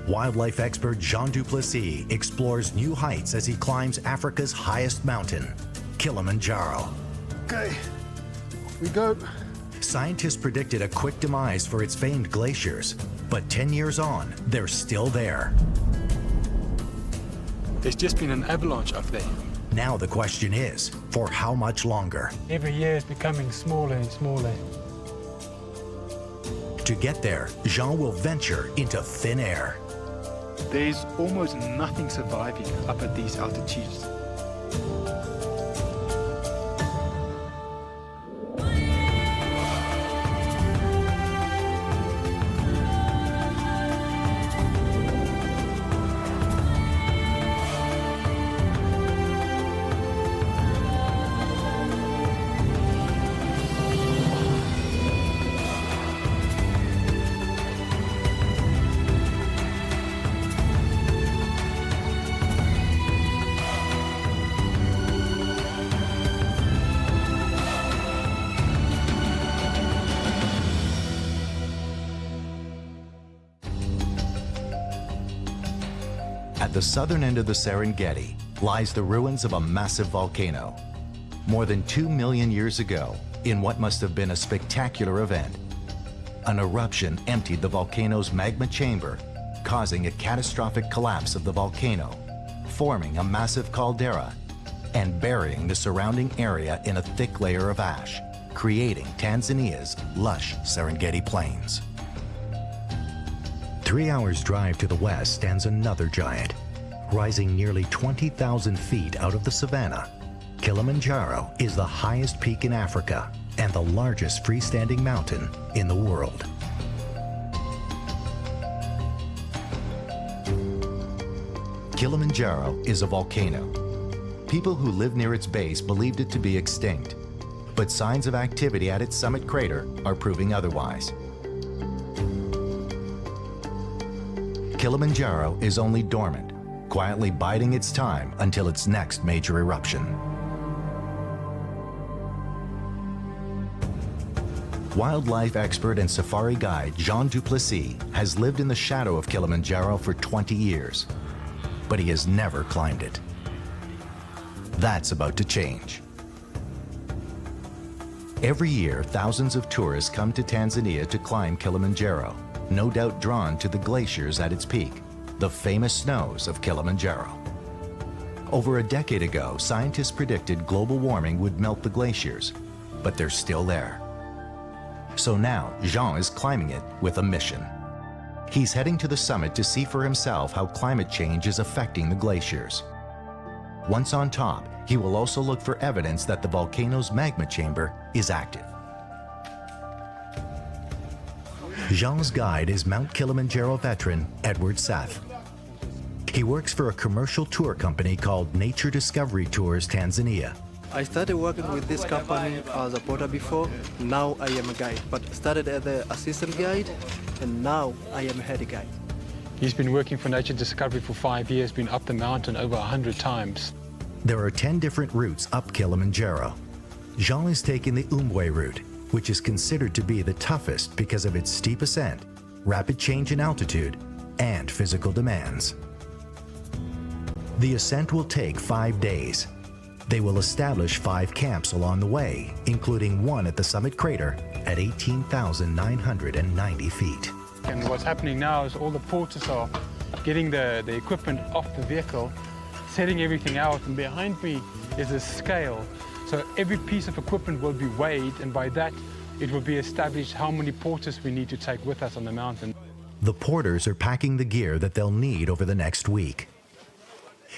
Wildlife expert Jean Duplessis explores new heights as he climbs Africa's highest mountain, Kilimanjaro. Okay, we go. Scientists predicted a quick demise for its famed glaciers, but 10 years on, they're still there. There's just been an avalanche up there. Now the question is, for how much longer? Every year it's becoming smaller and smaller. To get there, Jean will venture into thin air. There's almost nothing surviving up at these altitudes. At the southern end of the Serengeti lies the ruins of a massive volcano. More than 2 million years ago, in what must have been a spectacular event, an eruption emptied the volcano's magma chamber, causing a catastrophic collapse of the volcano, forming a massive caldera and burying the surrounding area in a thick layer of ash, creating Tanzania's lush Serengeti plains. 3 hours' drive to the west stands another giant. Rising nearly 20,000 feet out of the savanna, Kilimanjaro is the highest peak in Africa and the largest freestanding mountain in the world. Kilimanjaro is a volcano. People who live near its base believed it to be extinct, but signs of activity at its summit crater are proving otherwise. Kilimanjaro is only dormant, quietly biding its time until its next major eruption. Wildlife expert and safari guide Jean Duplessis has lived in the shadow of Kilimanjaro for 20 years, but he has never climbed it. That's about to change. Every year, thousands of tourists come to Tanzania to climb Kilimanjaro, no doubt drawn to the glaciers at its peak, the famous snows of Kilimanjaro. Over a decade ago, scientists predicted global warming would melt the glaciers, but they're still there. So now, Jean is climbing it with a mission. He's heading to the summit to see for himself how climate change is affecting the glaciers. Once on top, he will also look for evidence that the volcano's magma chamber is active. Jean's guide is Mount Kilimanjaro veteran Edward Seth. He works for a commercial tour company called Nature Discovery Tours Tanzania. I started working with this company as a porter before. Now I am a guide, but started as the assistant guide, and now I am a head guide. He's been working for Nature Discovery for 5 years, been up the mountain over 100 times. There are 10 different routes up Kilimanjaro. Jean is taking the Umbwe route, which is considered to be the toughest because of its steep ascent, rapid change in altitude, and physical demands. The ascent will take 5 days. They will establish 5 camps along the way, including one at the summit crater at 18,990 feet. And what's happening now is all the porters are getting the equipment off the vehicle, setting everything out, and behind me is a scale. So every piece of equipment will be weighed, and by that, it will be established how many porters we need to take with us on the mountain. The porters are packing the gear that they'll need over the next week.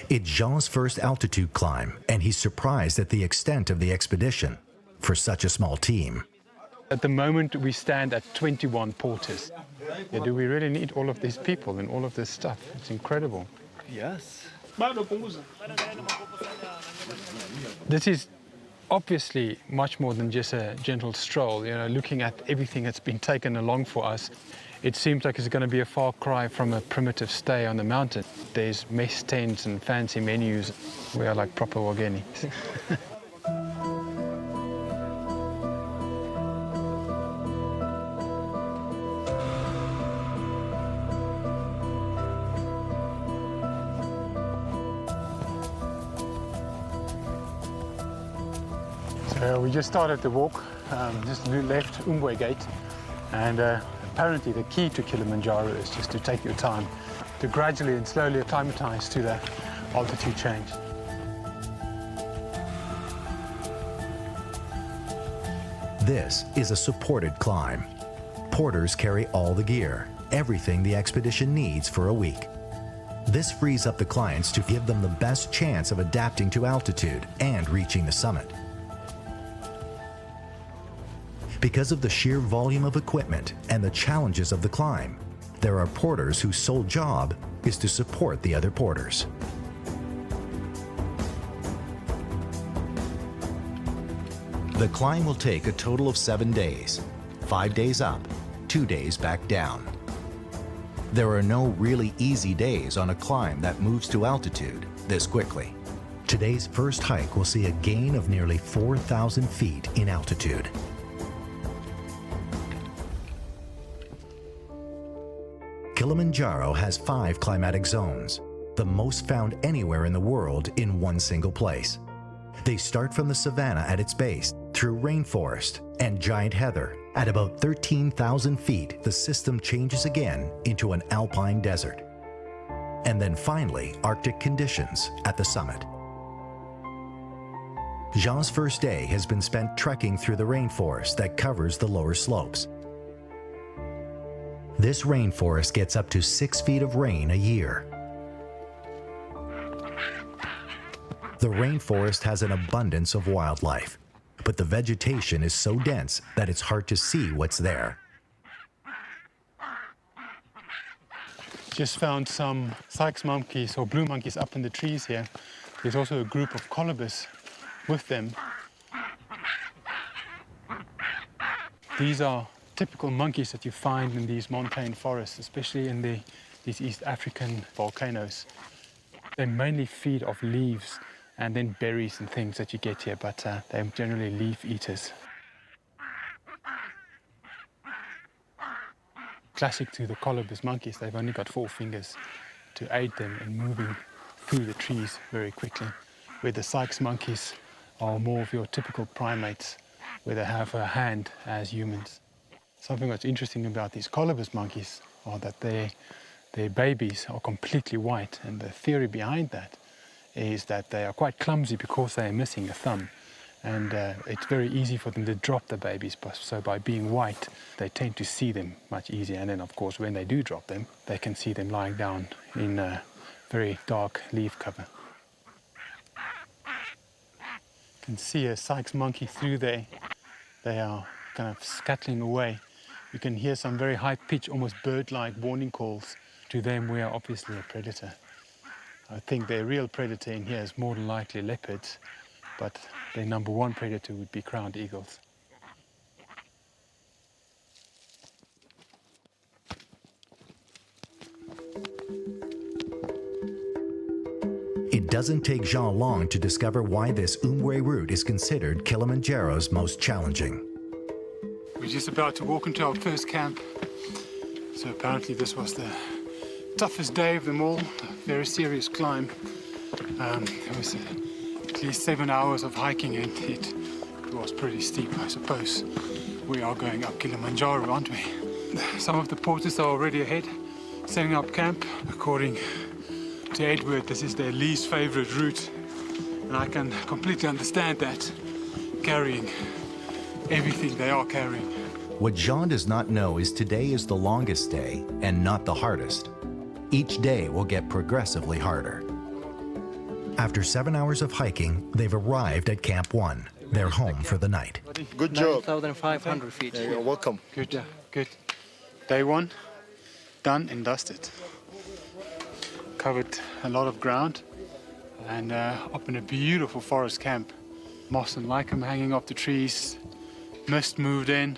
It's Jean's first altitude climb, and he's surprised at the extent of the expedition for such a small team. At the moment, we stand at 21 porters. Yeah, do we really need all of these people and all of this stuff? It's incredible. Yes. This is obviously much more than just a gentle stroll. You know, looking at everything that's been taken along for us, it seems like it's going to be a far cry from a primitive stay on the mountain. There's mess tents and fancy menus. We are like proper wageni. We just started the walk, just left Umbwe Gate, and apparently the key to Kilimanjaro is just to take your time, to gradually and slowly acclimatize to the altitude change. This is a supported climb. Porters carry all the gear, everything the expedition needs for a week. This frees up the clients to give them the best chance of adapting to altitude and reaching the summit. Because of the sheer volume of equipment and the challenges of the climb, there are porters whose sole job is to support the other porters. The climb will take a total of 7 days, 5 days up, 2 days back down. There are no really easy days on a climb that moves to altitude this quickly. Today's first hike will see a gain of nearly 4,000 feet in altitude. Kilimanjaro has 5 climatic zones, the most found anywhere in the world in one single place. They start from the savanna at its base, through rainforest and giant heather. At about 13,000 feet, the system changes again into an alpine desert. And then finally, Arctic conditions at the summit. Jean's first day has been spent trekking through the rainforest that covers the lower slopes. This rainforest gets up to 6 feet of rain a year. The rainforest has an abundance of wildlife, but the vegetation is so dense that it's hard to see what's there. Just found some Sykes monkeys or blue monkeys up in the trees here. There's also a group of colobus with them. These are typical monkeys that you find in these montane forests, especially in these East African volcanoes. They mainly feed off leaves and then berries and things that you get here, but they're generally leaf eaters. Classic to the colobus monkeys, they've only got 4 fingers to aid them in moving through the trees very quickly, where the Sykes monkeys are more of your typical primates, where they have a hand as humans. Something that's interesting about these colobus monkeys are that their babies are completely white, and the theory behind that is that they are quite clumsy because they are missing a thumb, and it's very easy for them to drop the babies, so by being white they tend to see them much easier, and then of course when they do drop them they can see them lying down in a very dark leaf cover. You can see a Sykes monkey through there. They are kind of scuttling away. You can hear some very high-pitched, almost bird-like warning calls. To them, we are obviously a predator. I think their real predator in here is more than likely leopards, but their number one predator would be crowned eagles. It doesn't take Jean long to discover why this Umbwe route is considered Kilimanjaro's most challenging. We're just about to walk into our first camp. So apparently this was the toughest day of them all, a very serious climb. It was at least 7 hours of hiking, and it was pretty steep, I suppose. We are going up Kilimanjaro, aren't we? Some of the porters are already ahead, setting up camp. According to Edward, this is their least favorite route, and I can completely understand that, carrying everything they are carrying. What Jean does not know is today is the longest day and not the hardest. Each day will get progressively harder. After 7 hours of hiking, they've arrived at Camp 1, their home for the night. Good job. 9,500 feet. Yeah, you're welcome. Good, good. Day one, done and dusted. Covered a lot of ground, and up in a beautiful forest camp. Moss and lichen hanging off the trees, mist moved in,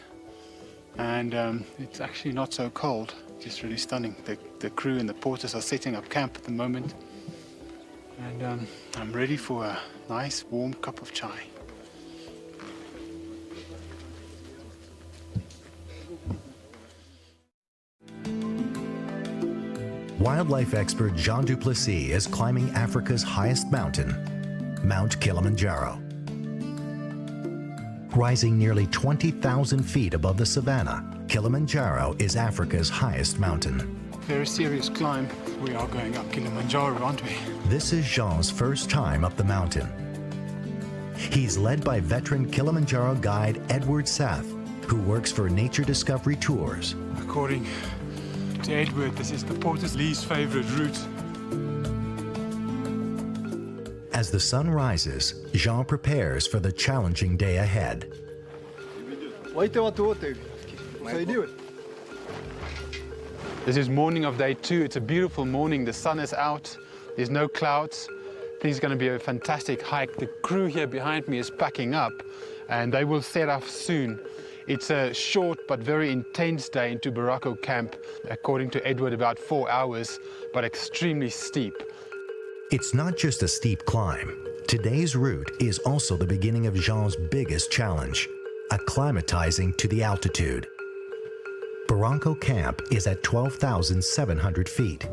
and it's actually not so cold, just really stunning. The crew and the porters are setting up camp at the moment, and I'm ready for a nice warm cup of chai. Wildlife expert Jean Duplessis is climbing Africa's highest mountain, Mount Kilimanjaro. Rising nearly 20,000 feet above the savannah, Kilimanjaro is Africa's highest mountain. Very serious climb. We are going up Kilimanjaro, aren't we? This is Jean's first time up the mountain. He's led by veteran Kilimanjaro guide Edward Seth, who works for Nature Discovery Tours. According to Edward, this is the porter's least favorite route. As the sun rises, Jean prepares for the challenging day ahead. This is morning of day 2. It's a beautiful morning. The sun is out. There's no clouds. I think it's going to be a fantastic hike. The crew here behind me is packing up and they will set off soon. It's a short but very intense day into Barako camp. According to Edward, about 4 hours, but extremely steep. It's not just a steep climb. Today's route is also the beginning of Jean's biggest challenge, acclimatizing to the altitude. Barranco Camp is at 12,700 feet.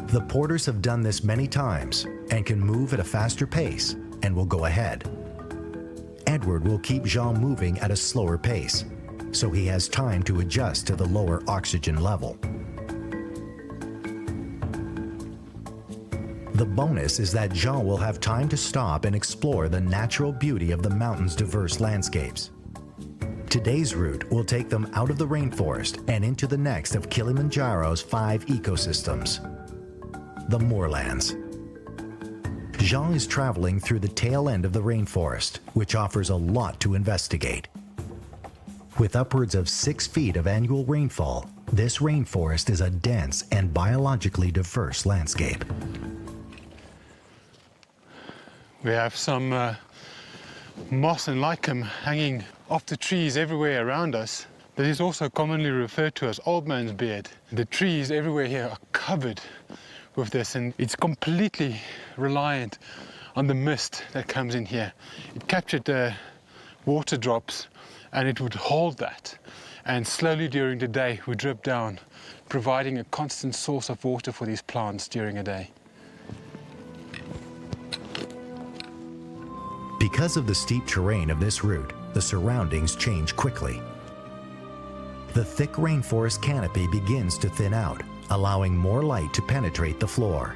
The porters have done this many times and can move at a faster pace and will go ahead. Edward will keep Jean moving at a slower pace, so he has time to adjust to the lower oxygen level. The bonus is that Jean will have time to stop and explore the natural beauty of the mountain's diverse landscapes. Today's route will take them out of the rainforest and into the next of Kilimanjaro's 5 ecosystems, the moorlands. Jean is traveling through the tail end of the rainforest, which offers a lot to investigate. With upwards of 6 feet of annual rainfall, this rainforest is a dense and biologically diverse landscape. We have some moss and lichen hanging off the trees everywhere around us. That is also commonly referred to as old man's beard. The trees everywhere here are covered with this, and it's completely reliant on the mist that comes in here. It captured the water drops and it would hold that, and slowly during the day would drip down, providing a constant source of water for these plants during a day. Because of the steep terrain of this route, the surroundings change quickly. The thick rainforest canopy begins to thin out, allowing more light to penetrate the floor.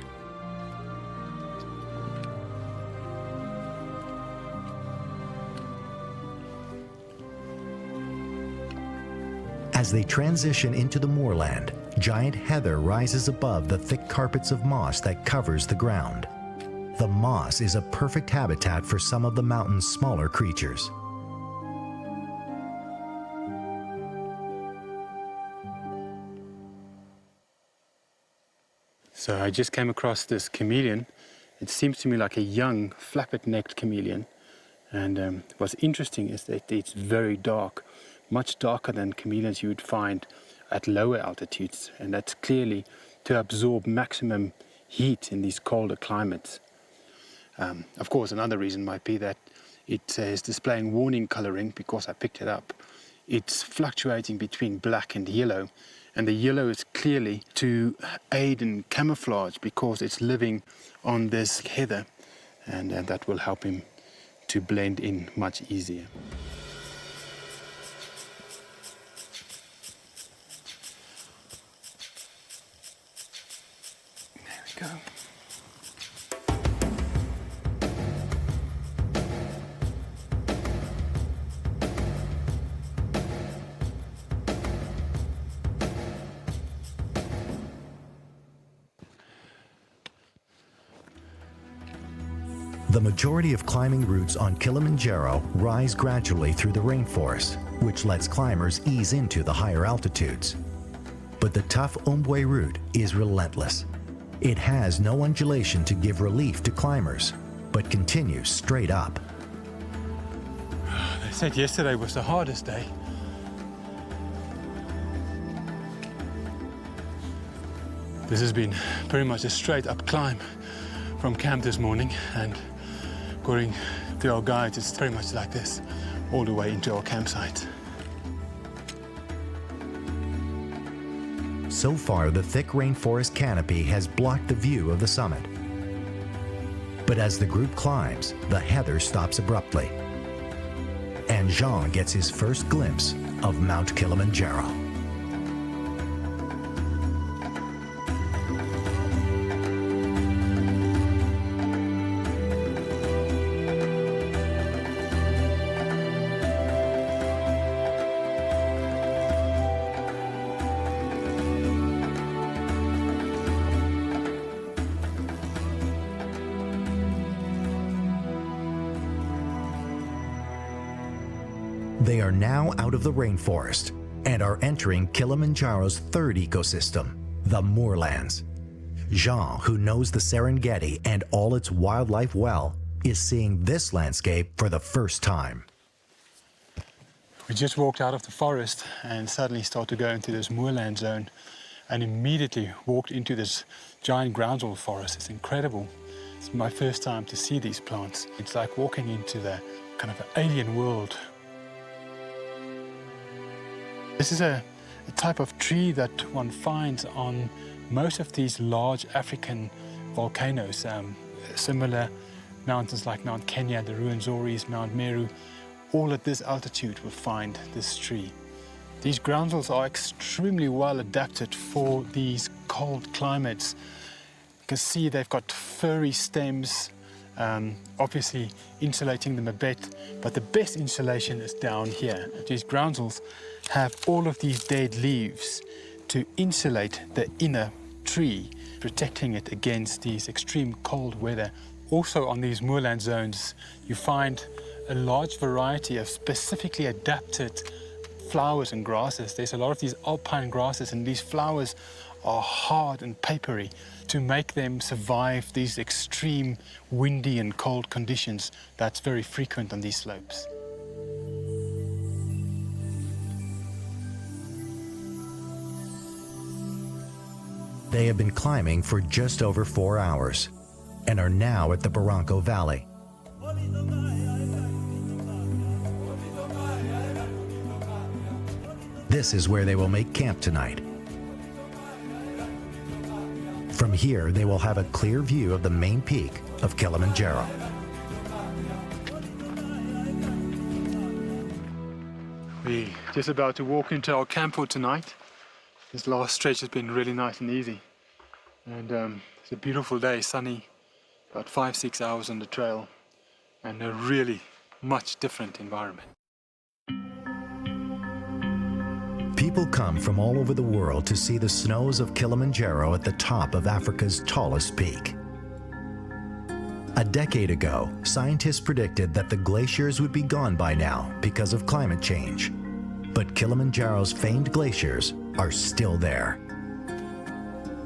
As they transition into the moorland, giant heather rises above the thick carpets of moss that covers the ground. The moss is a perfect habitat for some of the mountain's smaller creatures. So I just came across this chameleon. It seems to me like a young, flappet-necked chameleon. And what's interesting is that it's very dark, much darker than chameleons you would find at lower altitudes. And that's clearly to absorb maximum heat in these colder climates. Of course, another reason might be that it is displaying warning coloring because I picked it up. It's fluctuating between black and yellow. And the yellow is clearly to aid in camouflage because it's living on this heather, and that will help him to blend in much easier. There we go. The majority of climbing routes on Kilimanjaro rise gradually through the rainforest, which lets climbers ease into the higher altitudes. But the tough Umbwe route is relentless. It has no undulation to give relief to climbers, but continues straight up. They said yesterday was the hardest day. This has been pretty much a straight up climb from camp this morning, and according to our guides, it's pretty much like this all the way into our campsite. So far, the thick rainforest canopy has blocked the view of the summit. But as the group climbs, the heather stops abruptly, and Jean gets his first glimpse of Mount Kilimanjaro. They are now out of the rainforest and are entering Kilimanjaro's third ecosystem, the moorlands. Jean, who knows the Serengeti and all its wildlife well, is seeing this landscape for the first time. We just walked out of the forest and suddenly started to go into this moorland zone and immediately walked into this giant groundsel forest. It's incredible. It's my first time to see these plants. It's like walking into the kind of alien world. This is a type of tree that one finds on most of these large African volcanoes. Similar mountains like Mount Kenya, the Ruwenzoris, Mount Meru, all at this altitude will find this tree. These groundsels are extremely well adapted for these cold climates. You can see they've got furry stems, obviously insulating them a bit, but the best insulation is down here. These groundsels have all of these dead leaves to insulate the inner tree, protecting it against these extreme cold weather. Also on these moorland zones, you find a large variety of specifically adapted flowers and grasses. There's a lot of these alpine grasses, and these flowers are hard and papery to make them survive these extreme windy and cold conditions that's very frequent on these slopes. They have been climbing for just over 4 hours and are now at the Barranco Valley. This is where they will make camp tonight. From here, they will have a clear view of the main peak of Kilimanjaro. We're just about to walk into our camp for tonight. This last stretch has been really nice and easy. And it's a beautiful day, sunny, about 5-6 hours on the trail, and a really much different environment. People come from all over the world to see the snows of Kilimanjaro at the top of Africa's tallest peak. A decade ago, scientists predicted that the glaciers would be gone by now because of climate change. But Kilimanjaro's famed glaciers are still there.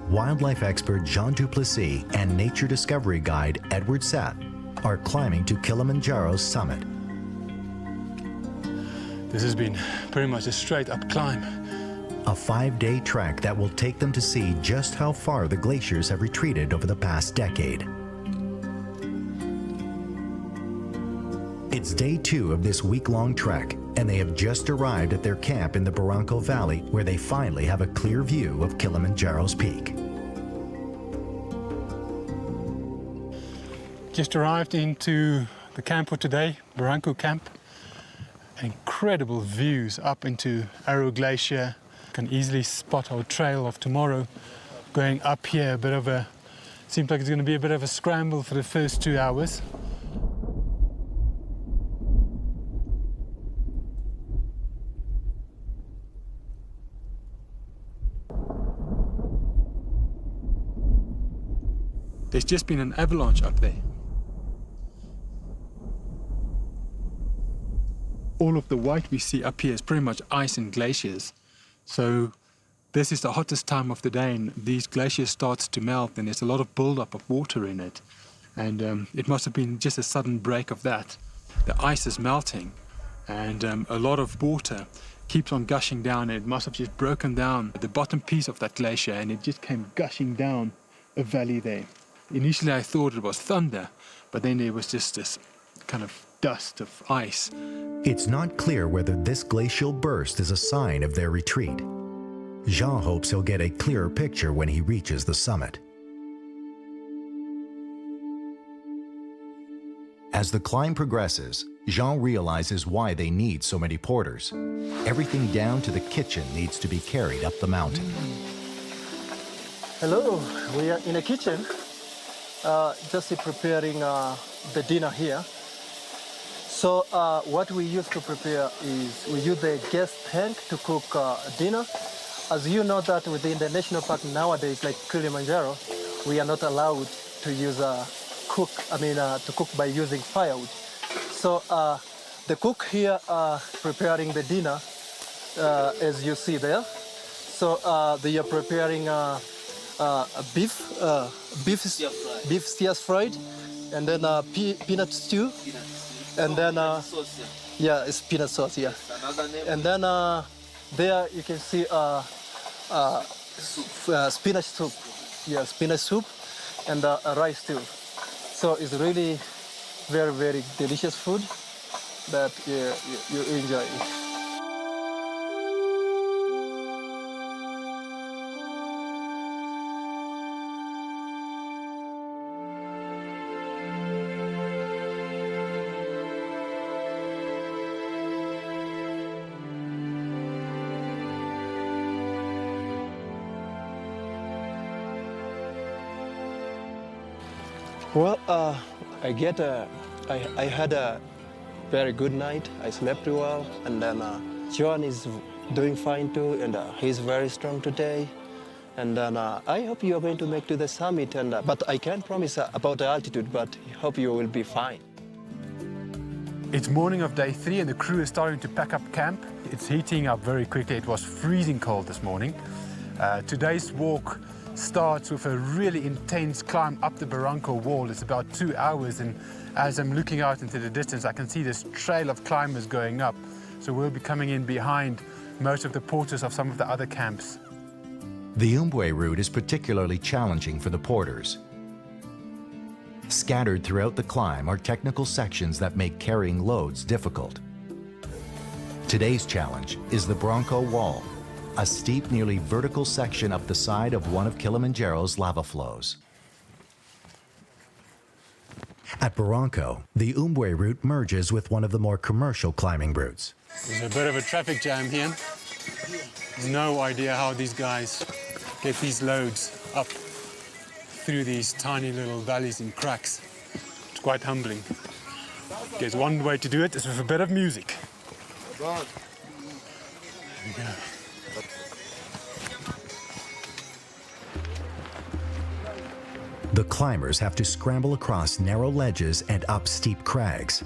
Wildlife expert Jean Duplessis and nature discovery guide Edward Seth are climbing to Kilimanjaro's summit. This has been pretty much a straight up climb. A 5-day trek that will take them to see just how far the glaciers have retreated over the past decade. It's day 2 of this week-long trek, and they have just arrived at their camp in the Barranco Valley, where they finally have a clear view of Kilimanjaro's peak. Just arrived into the camp for today, Barranco Camp. Incredible views up into Arrow Glacier. Can easily spot our trail of tomorrow. Going up here, seems like it's going to be a bit of a scramble for the first 2 hours. There's just been an avalanche up there. All of the white we see up here is pretty much ice and glaciers. So this is the hottest time of the day, and these glaciers start to melt, and there's a lot of buildup of water in it. And it must have been just a sudden break of that. The ice is melting, and a lot of water keeps on gushing down, and it must have just broken down at the bottom piece of that glacier, and it just came gushing down a valley there. Initially I thought it was thunder, but then there was just this kind of dust of ice. It's not clear whether this glacial burst is a sign of their retreat. Jean hopes he'll get a clearer picture when he reaches the summit. As the climb progresses, Jean realizes why they need so many porters. Everything down to the kitchen needs to be carried up the mountain. Hello, we are in the kitchen, just preparing the dinner here. So what we used to prepare is we use the gas tank to cook dinner. As you know that within the national park nowadays, like Kilimanjaro, we are not allowed to use to cook by using firewood. So the cook here preparing the dinner, as you see there. So they are preparing beef stir fried, and then peanut stew, and then yeah, it's peanut sauce, yeah. And then there you can see spinach soup, yeah, spinach soup, and rice too. So it's really very, very delicious food that you enjoy. Well, I had a very good night. I slept well, and then John is doing fine too, and he's very strong today. And then I hope you are going to make to the summit, but I can't promise about the altitude, but I hope you will be fine. It's morning of day 3 and the crew is starting to pack up camp. It's heating up very quickly. It was freezing cold this morning. Today's walk starts with a really intense climb up the Barranco wall. It's about 2 hours, and as I'm looking out into the distance, I can see this trail of climbers going up. So we'll be coming in behind most of the porters of some of the other camps. The Umbwe route is particularly challenging for the porters. Scattered throughout the climb are technical sections that make carrying loads difficult. Today's challenge is the Barranco Wall, a steep, nearly vertical section up the side of one of Kilimanjaro's lava flows. At Barranco, the Umbwe route merges with one of the more commercial climbing routes. There's a bit of a traffic jam here. No idea how these guys get these loads up through these tiny little valleys and cracks. It's quite humbling. There's one way to do it is with a bit of music. There we go. The climbers have to scramble across narrow ledges and up steep crags.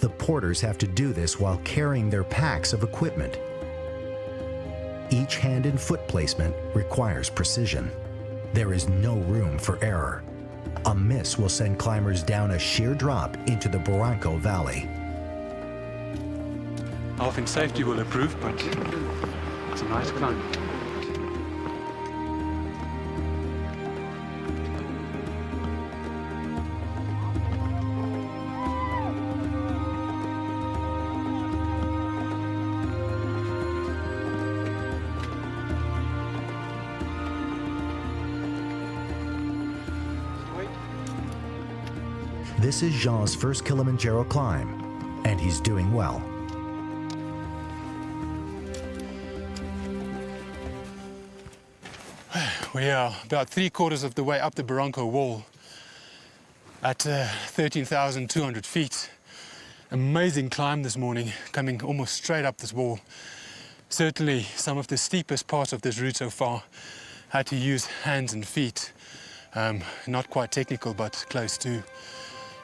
The porters have to do this while carrying their packs of equipment. Each hand and foot placement requires precision. There is no room for error. A miss will send climbers down a sheer drop into the Barranco Valley. Health and safety will approve, but it's a nice climb. This is Jean's first Kilimanjaro climb, and he's doing well. We are about 3/4 of the way up the Barranco wall at 13,200 feet. Amazing climb this morning, coming almost straight up this wall. Certainly some of the steepest parts of this route so far had to use hands and feet. Not quite technical, but close to.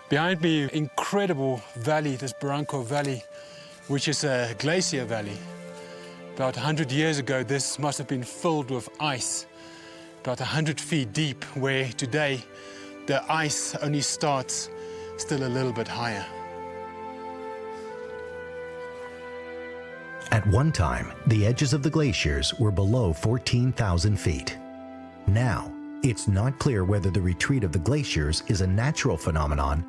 Behind me, incredible valley, this Barranco Valley, which is a glacier valley. About 100 years ago, this must have been filled with ice, about 100 feet deep, where today the ice only starts still a little bit higher. At one time, the edges of the glaciers were below 14,000 feet. Now, it's not clear whether the retreat of the glaciers is a natural phenomenon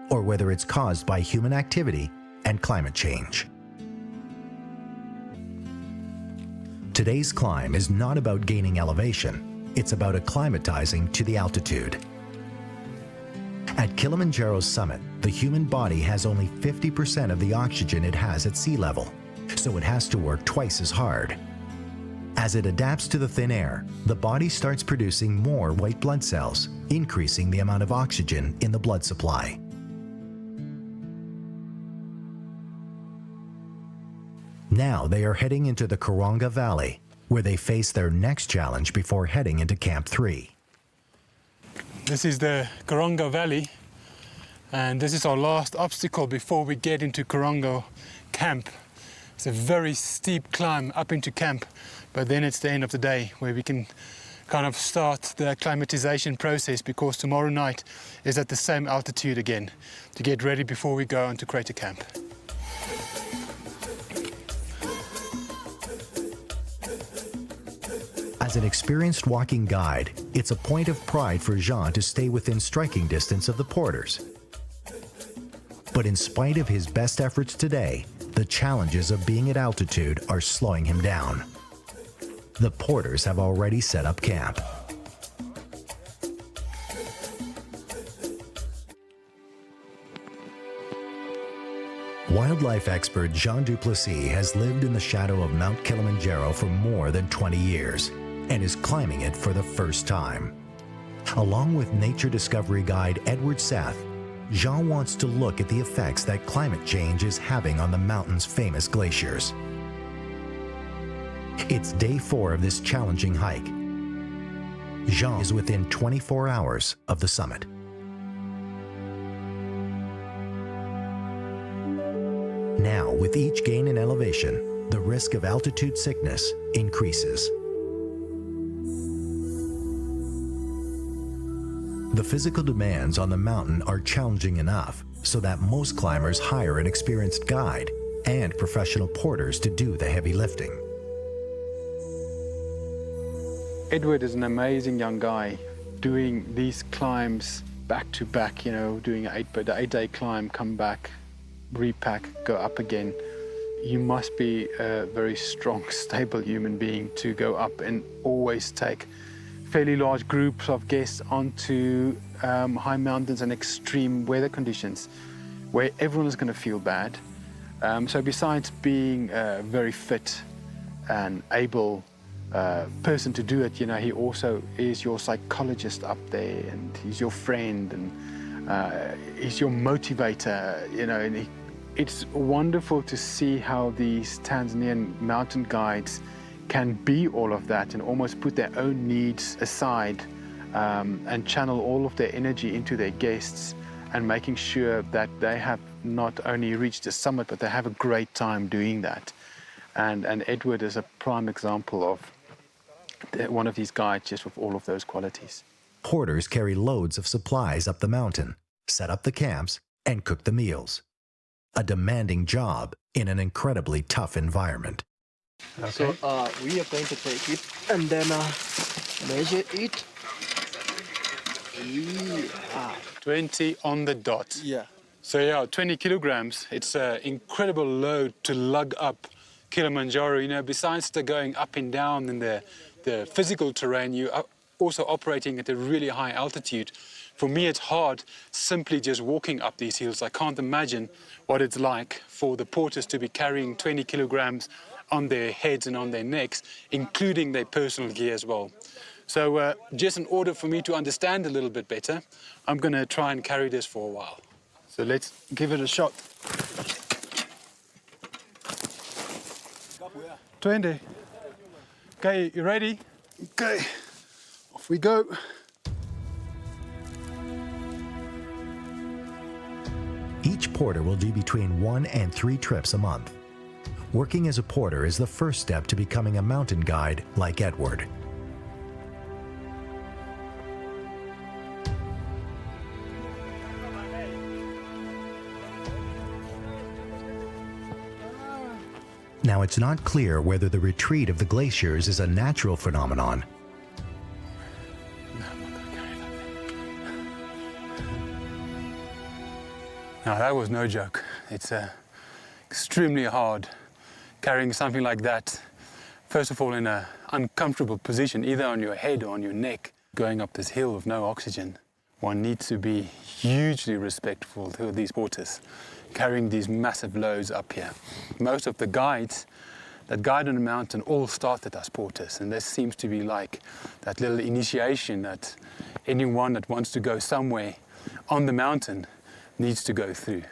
or whether it's caused by human activity and climate change. Today's climb is not about gaining elevation, it's about acclimatizing to the altitude. At Kilimanjaro's summit, the human body has only 50% of the oxygen it has at sea level, so it has to work twice as hard. As it adapts to the thin air, the body starts producing more white blood cells, increasing the amount of oxygen in the blood supply. Now they are heading into the Karonga Valley, where they face their next challenge before heading into Camp 3. This is the Karonga Valley, and this is our last obstacle before we get into Karonga Camp. It's a very steep climb up into camp, but then it's the end of the day where we can kind of start the acclimatization process, because tomorrow night is at the same altitude again to get ready before we go into Crater Camp. As an experienced walking guide, it's a point of pride for Jean to stay within striking distance of the porters. But in spite of his best efforts today, the challenges of being at altitude are slowing him down. The porters have already set up camp. Wildlife expert Jean Duplessis has lived in the shadow of Mount Kilimanjaro for more than 20 years and is climbing it for the first time. Along with nature discovery guide Edward Seth, Jean wants to look at the effects that climate change is having on the mountain's famous glaciers. It's day 4 of this challenging hike. Jean is within 24 hours of the summit. Now, with each gain in elevation, the risk of altitude sickness increases. The physical demands on the mountain are challenging enough so that most climbers hire an experienced guide and professional porters to do the heavy lifting. Edward is an amazing young guy doing these climbs back to back, doing an 8-day climb, come back, repack, go up again. You must be a very strong, stable human being to go up and always take fairly large groups of guests onto high mountains and extreme weather conditions where everyone is going to feel bad. So besides being a very fit and able person to do it, he also is your psychologist up there, and he's your friend, and he's your motivator, and it's wonderful to see how these Tanzanian mountain guides can be all of that and almost put their own needs aside and channel all of their energy into their guests and making sure that they have not only reached the summit, but they have a great time doing that. And Edward is a prime example of one of these guides just with all of those qualities. Porters carry loads of supplies up the mountain, set up the camps, and cook the meals. A demanding job in an incredibly tough environment. Okay. So we are going to take it and then measure it. 20 on the dot. Yeah. So yeah, 20 kilograms. It's an incredible load to lug up Kilimanjaro. Besides the going up and down in the physical terrain, you are also operating at a really high altitude. For me, it's hard simply just walking up these hills. I can't imagine what it's like for the porters to be carrying 20 kilograms on their heads and on their necks, including their personal gear as well. So just in order for me to understand a little bit better, I'm going to try and carry this for a while. So let's give it a shot. 20. Okay, you ready? Okay, off we go. Each porter will do between 1 and 3 trips a month. Working as a porter is the first step to becoming a mountain guide like Edward. Now, it's not clear whether the retreat of the glaciers is a natural phenomenon. Now, that was no joke. It's extremely hard carrying something like that. First of all, in an uncomfortable position, either on your head or on your neck, going up this hill with no oxygen. one needs to be hugely respectful to these porters carrying these massive loads up here. Most of the guides that guide on the mountain all started as porters, and this seems to be like that little initiation that anyone that wants to go somewhere on the mountain needs to go through.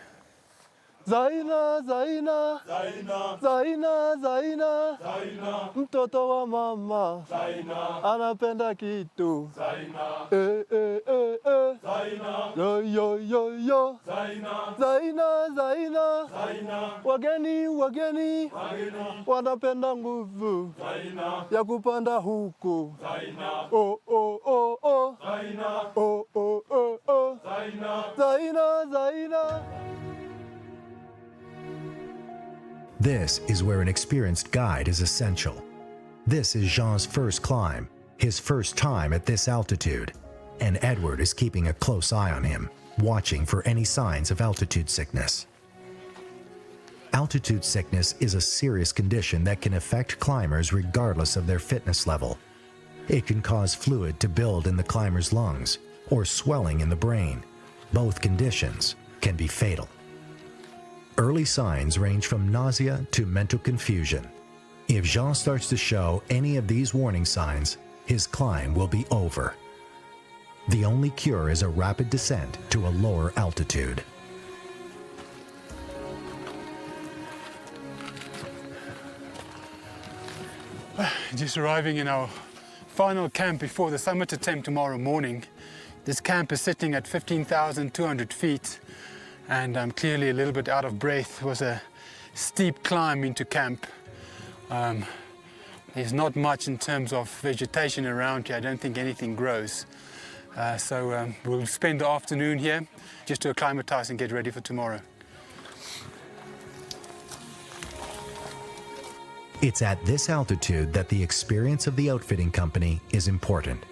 Zaina, Zaina, Zaina, Zaina, Zaina, Zaina, mtoto wa mama, Zaina, anapenda kitu, Zaina, Zaina, yo yo yo yo, Zaina, Zaina, Zaina, Zaina, wageni, wageni, wanapenda nguvu, Zaina, ya kupanda huku, Zaina, oh oh oh oh, Zaina, oh oh oh oh, Zaina, Zaina, Zaina. This is where an experienced guide is essential. This is Jean's first climb, his first time at this altitude, and Edward is keeping a close eye on him, watching for any signs of altitude sickness. Altitude sickness is a serious condition that can affect climbers regardless of their fitness level. It can cause fluid to build in the climber's lungs or swelling in the brain. Both conditions can be fatal. Early signs range from nausea to mental confusion. If Jean starts to show any of these warning signs, his climb will be over. The only cure is a rapid descent to a lower altitude. Just arriving in our final camp before the summit attempt tomorrow morning. This camp is sitting at 15,200 feet. And I'm clearly a little bit out of breath. It was a steep climb into camp. There's not much in terms of vegetation around here. I don't think anything grows. So we'll spend the afternoon here just to acclimatize and get ready for tomorrow. It's at this altitude that the experience of the outfitting company is important.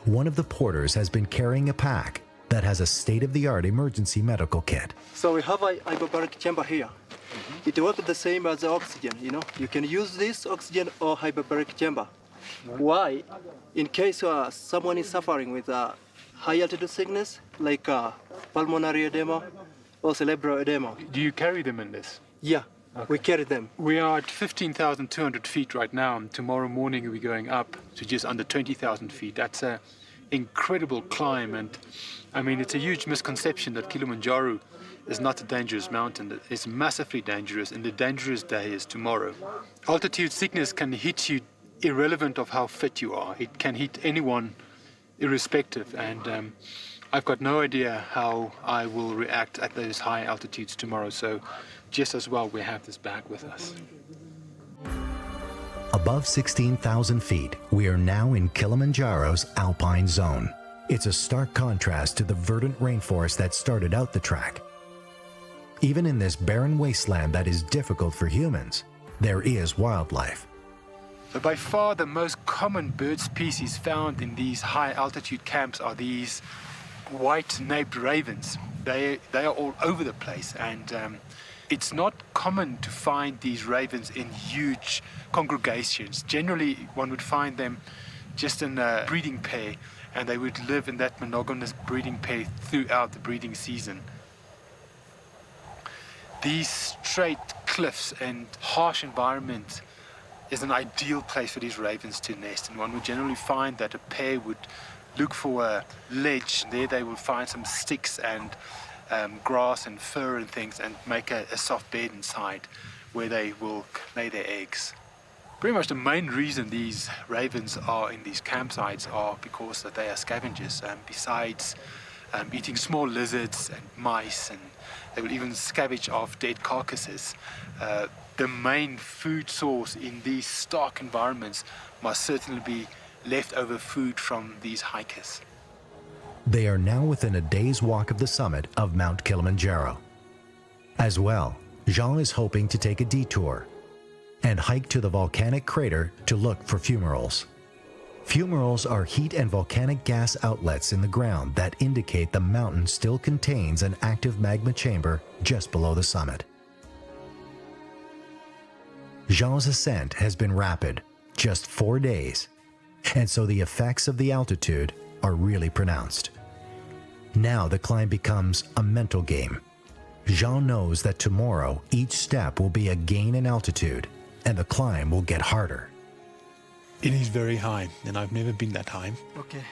One of the porters has been carrying a pack that has a state-of-the-art emergency medical kit. So we have a hyperbaric chamber here. It works the same as the oxygen, you know. You can use this oxygen or hyperbaric chamber. Why? In case someone is suffering with high altitude sickness, like pulmonary edema or cerebral edema. Do you carry them in this? Yeah, okay. We carry them. We are at 15,200 feet right now, and tomorrow morning we're going up to just under 20,000 feet. That's an incredible climb, and I mean, it's a huge misconception that Kilimanjaro is not a dangerous mountain. It's massively dangerous, and the dangerous day is tomorrow. Altitude sickness can hit you irrelevant of how fit you are. It can hit anyone irrespective, and I've got no idea how I will react at those high altitudes tomorrow, so just as well we have this bag with us. Above 16,000 feet, we are now in Kilimanjaro's alpine zone. It's a stark contrast to the verdant rainforest that started out the trek. Even in this barren wasteland that is difficult for humans, there is wildlife. But by far the most common bird species found in these high altitude camps are these white-naped ravens. They are all over the place, and it's not common to find these ravens in huge congregations. Generally, one would find them just in a breeding pair, and they would live in that monogamous breeding pair throughout the breeding season. These straight cliffs and harsh environment is an ideal place for these ravens to nest, and one would generally find that a pair would look for a ledge. There they will find some sticks and grass and fur and things, and make a soft bed inside where they will lay their eggs. Pretty much the main reason these ravens are in these campsites are because that they are scavengers. Besides eating small lizards and mice, and they will even scavenge off dead carcasses. The main food source in these stark environments must certainly be leftover food from these hikers. They are now within a day's walk of the summit of Mount Kilimanjaro. As well, Jean is hoping to take a detour and hike to the volcanic crater to look for fumaroles. Fumaroles are heat and volcanic gas outlets in the ground that indicate the mountain still contains an active magma chamber just below the summit. Jean's ascent has been rapid, just 4 days, and so the effects of the altitude are really pronounced. Now the climb becomes a mental game. Jean knows that tomorrow each step will be a gain in altitude and the climb will get harder. It is very high, and I've never been that high. Okay.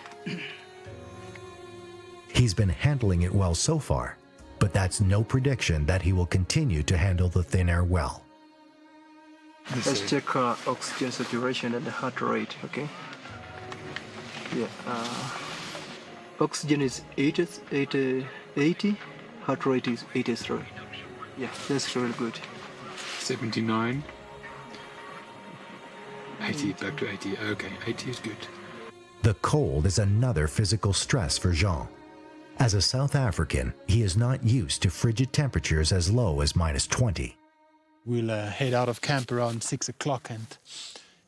He's been handling it well so far, but that's no prediction that he will continue to handle the thin air well. Let's check oxygen saturation and the heart rate, okay? Yeah, oxygen is 80, heart rate is 83. Yeah, that's really good. 79. 80, back to 80. Okay, 80 is good. The cold is another physical stress for Jean. As a South African, he is not used to frigid temperatures as low as -20. We'll head out of camp around 6 o'clock, and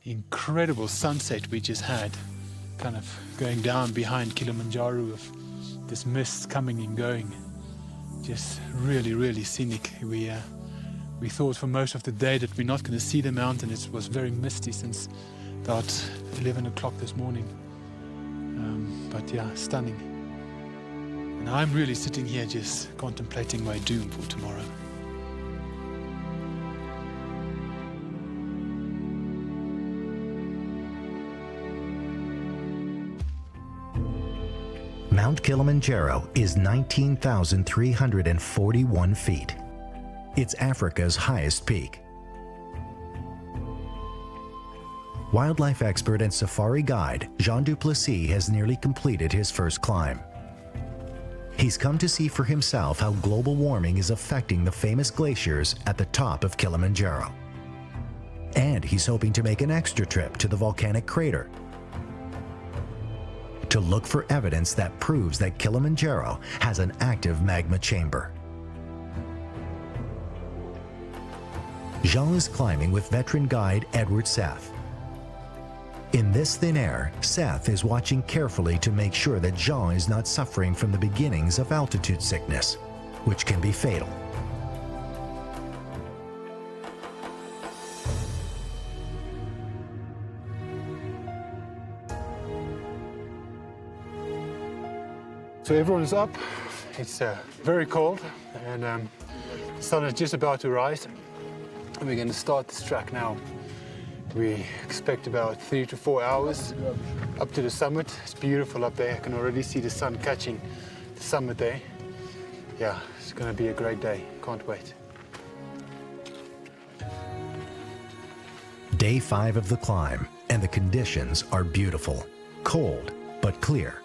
incredible sunset we just had, kind of going down behind Kilimanjaro with this mist coming and going. Just really, really scenic. We thought for most of the day that we're not going to see the mountain. It was very misty since about 11 o'clock this morning. But yeah, stunning. And I'm really sitting here just contemplating my doom for tomorrow. Mount Kilimanjaro is 19,341 feet. It's Africa's highest peak. Wildlife expert and safari guide Jean Duplessis has nearly completed his first climb. He's come to see for himself how global warming is affecting the famous glaciers at the top of Kilimanjaro. And he's hoping to make an extra trip to the volcanic crater to look for evidence that proves that Kilimanjaro has an active magma chamber. Jean is climbing with veteran guide Edward Seth. In this thin air, Seth is watching carefully to make sure that Jean is not suffering from the beginnings of altitude sickness, which can be fatal. So everyone's up. It's very cold, and the sun is just about to rise. And we're going to start this track now. We expect about 3 to 4 hours up to the summit. It's beautiful up there. I can already see the sun catching the summit there. Yeah, it's going to be a great day. Can't wait. Day 5 of the climb, and the conditions are beautiful. Cold, but clear.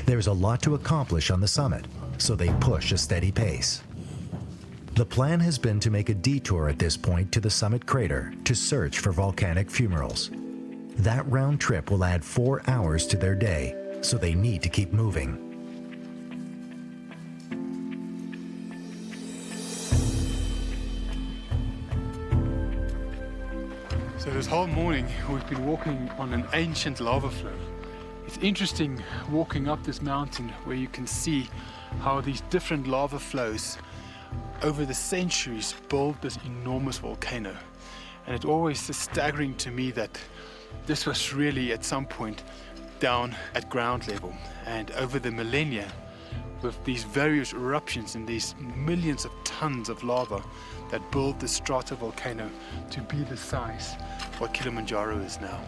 There's a lot to accomplish on the summit, so they push a steady pace. The plan has been to make a detour at this point to the summit crater to search for volcanic fumaroles. That round trip will add 4 hours to their day, so they need to keep moving. So this whole morning we've been walking on an ancient lava flow. It's interesting walking up this mountain where you can see how these different lava flows over the centuries built this enormous volcano. And it always is staggering to me that this was really at some point down at ground level. And over the millennia, with these various eruptions and these millions of tons of lava that built the stratovolcano to be the size what Kilimanjaro is now.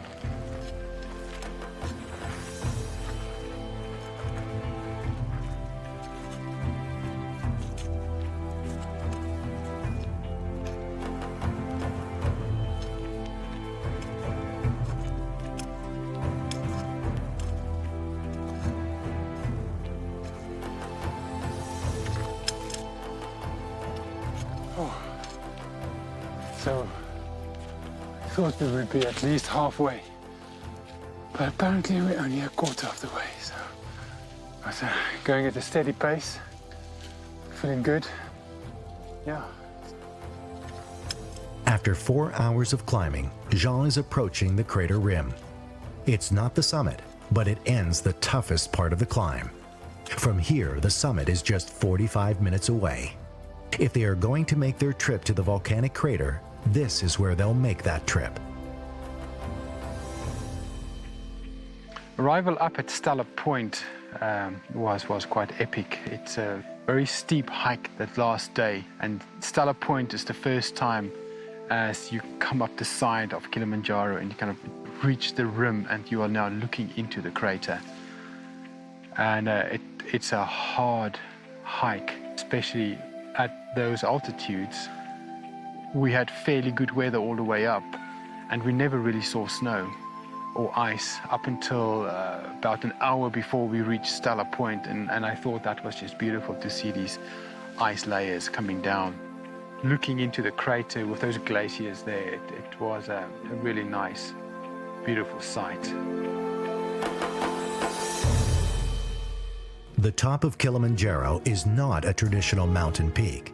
So I thought we would be at least halfway, but apparently we're only a quarter of the way. So going at a steady pace, feeling good. Yeah. After 4 hours of climbing, Jean is approaching the crater rim. It's not the summit, but it ends the toughest part of the climb. From here, the summit is just 45 minutes away. If they are going to make their trip to the volcanic crater, this is where they'll make that trip. Arrival up at Stella Point was quite epic. It's a very steep hike that last day, and Stella Point is the first time as you come up the side of Kilimanjaro and you kind of reach the rim and you are now looking into the crater. And it's a hard hike, especially at those altitudes. We had fairly good weather all the way up, and we never really saw snow or ice up until about an hour before we reached Stella Point, and I thought that was just beautiful to see these ice layers coming down. Looking into the crater with those glaciers there, it was a really nice, beautiful sight. The top of Kilimanjaro is not a traditional mountain peak.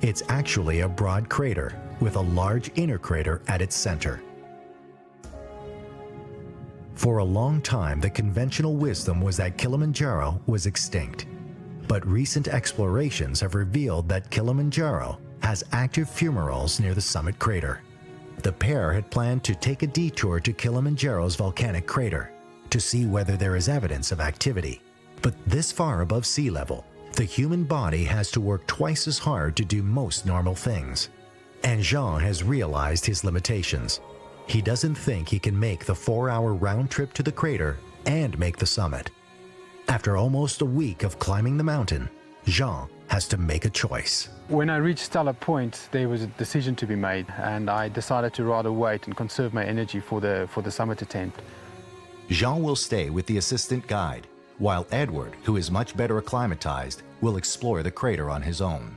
It's actually a broad crater with a large inner crater at its center. For a long time, the conventional wisdom was that Kilimanjaro was extinct. But recent explorations have revealed that Kilimanjaro has active fumaroles near the summit crater. The pair had planned to take a detour to Kilimanjaro's volcanic crater to see whether there is evidence of activity. But this far above sea level, the human body has to work twice as hard to do most normal things. And Jean has realized his limitations. He doesn't think he can make the 4-hour round trip to the crater and make the summit. After almost a week of climbing the mountain, Jean has to make a choice. When I reached Stella Point, there was a decision to be made, and I decided to rather wait and conserve my energy for the summit attempt. Jean will stay with the assistant guide, while Edward, who is much better acclimatized, will explore the crater on his own.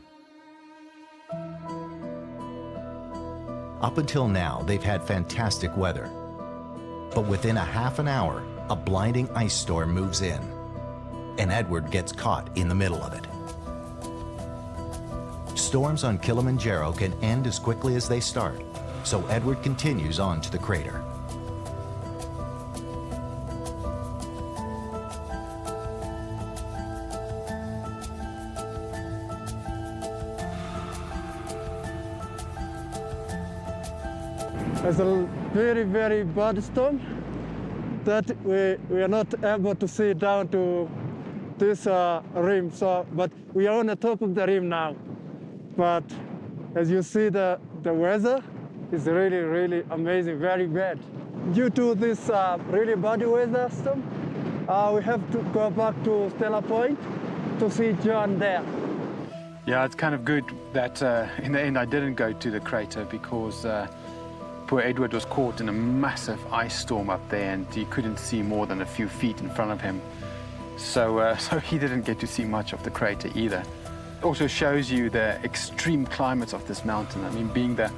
Up until now, they've had fantastic weather. But within a half an hour, a blinding ice storm moves in, and Edward gets caught in the middle of it. Storms on Kilimanjaro can end as quickly as they start, so Edward continues on to the crater. It's a very, very bad storm that we are not able to see down to this rim. But we are on the top of the rim now. But as you see, the weather is really, really amazing, very bad. Due to this really bad weather storm, we have to go back to Stella Point to see John there. Yeah, it's kind of good that in the end I didn't go to the crater because poor Edward was caught in a massive ice storm up there and he couldn't see more than a few feet in front of him. So he didn't get to see much of the crater either. It also shows you the extreme climates of this mountain. I mean, being the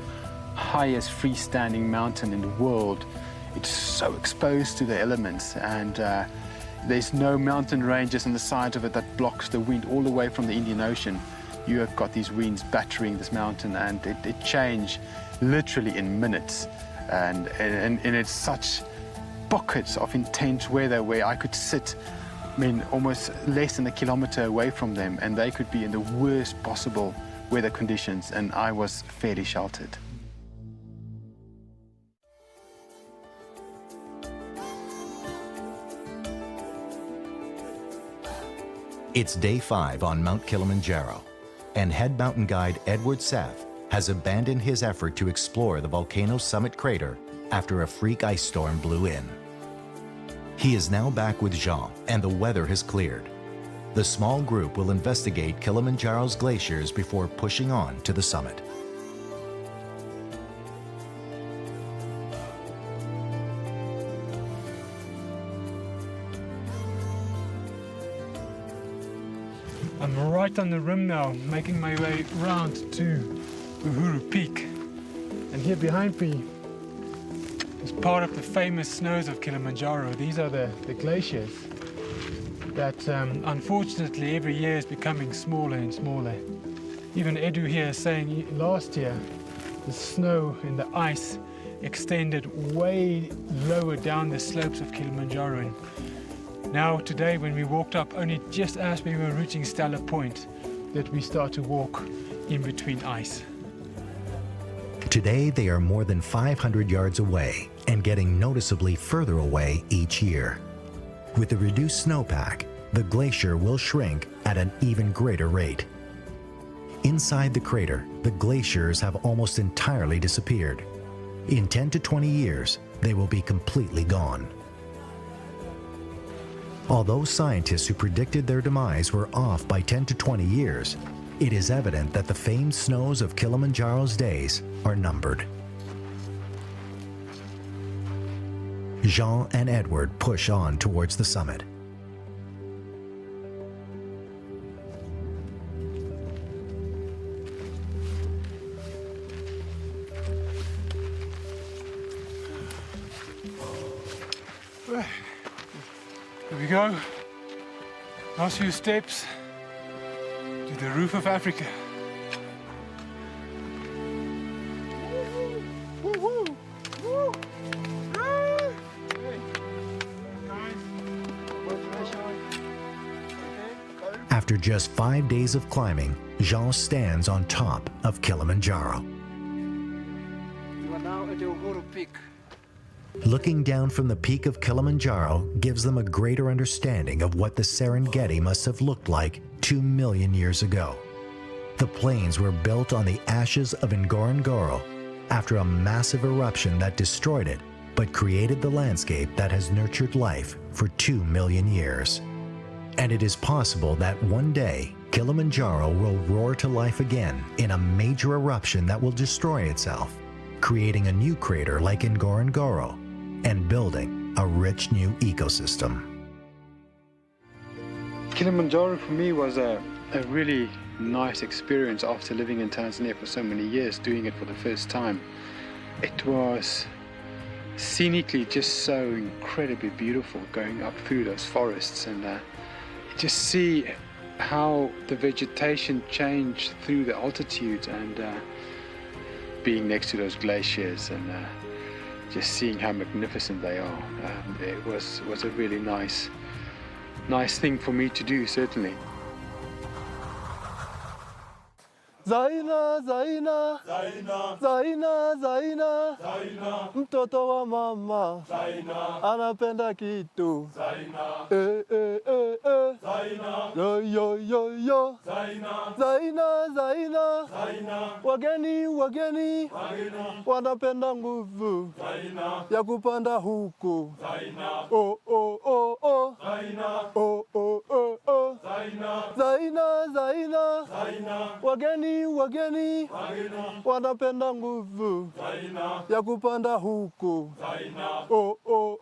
highest freestanding mountain in the world, it's so exposed to the elements, and there's no mountain ranges on the sides of it that blocks the wind all the way from the Indian Ocean. You have got these winds battering this mountain, and it changed literally in minutes. And it's such pockets of intense weather where I could sit, I mean, almost less than a kilometer away from them, and they could be in the worst possible weather conditions, and I was fairly sheltered. It's day 5 on Mount Kilimanjaro, and head mountain guide Edward Seth has abandoned his effort to explore the volcano's summit crater after a freak ice storm blew in. He is now back with Jean, and the weather has cleared. The small group will investigate Kilimanjaro's glaciers before pushing on to the summit. I'm right on the rim now, making my way round to Uhuru Peak. And here behind me is part of the famous snows of Kilimanjaro. These are the glaciers that unfortunately every year is becoming smaller and smaller. Even Edu here is saying last year the snow and the ice extended way lower down the slopes of Kilimanjaro. And now today when we walked up, only just as we were reaching Stella Point, that we start to walk in between ice. Today they are more than 500 yards away and getting noticeably further away each year. With the reduced snowpack, the glacier will shrink at an even greater rate. Inside the crater, the glaciers have almost entirely disappeared. In 10 to 20 years, they will be completely gone. Although scientists who predicted their demise were off by 10 to 20 years, it is evident that the famed snows of Kilimanjaro's days are numbered. Jean and Edward push on towards the summit. Here we go. Last few steps to the roof of Africa. After just 5 days of climbing, Jean stands on top of Kilimanjaro. You are now at the Uhuru Peak. Looking down from the peak of Kilimanjaro gives them a greater understanding of what the Serengeti must have looked like 2 million years ago. The plains were built on the ashes of Ngorongoro after a massive eruption that destroyed it, but created the landscape that has nurtured life for 2 million years. And it is possible that one day, Kilimanjaro will roar to life again in a major eruption that will destroy itself, creating a new crater like Ngorongoro and building a rich new ecosystem. Kilimanjaro for me was a really nice experience after living in Tanzania for so many years, doing it for the first time. It was scenically just so incredibly beautiful going up through those forests, and just see how the vegetation changed through the altitude, and being next to those glaciers and just seeing how magnificent they are. It was a really nice thing for me to do, certainly. Zaina, Zaina, Zaina, Zaina, Zaina, Zaina, mtoto wa mama, Zaina, anapenda kitu, Zaina, Zaina, yo yo yo yo, Zaina, Zaina, Zaina, Zaina, wageni, wageni, wageni, wanapenda nguvu, Zaina, ya kupanda huku, Zaina, oh oh oh oh, Zaina, oh oh oh oh, Zaina, Zaina, Zaina, Zaina, wageni, wageni, wanapenda nguvu ya kupanda huku, oh oh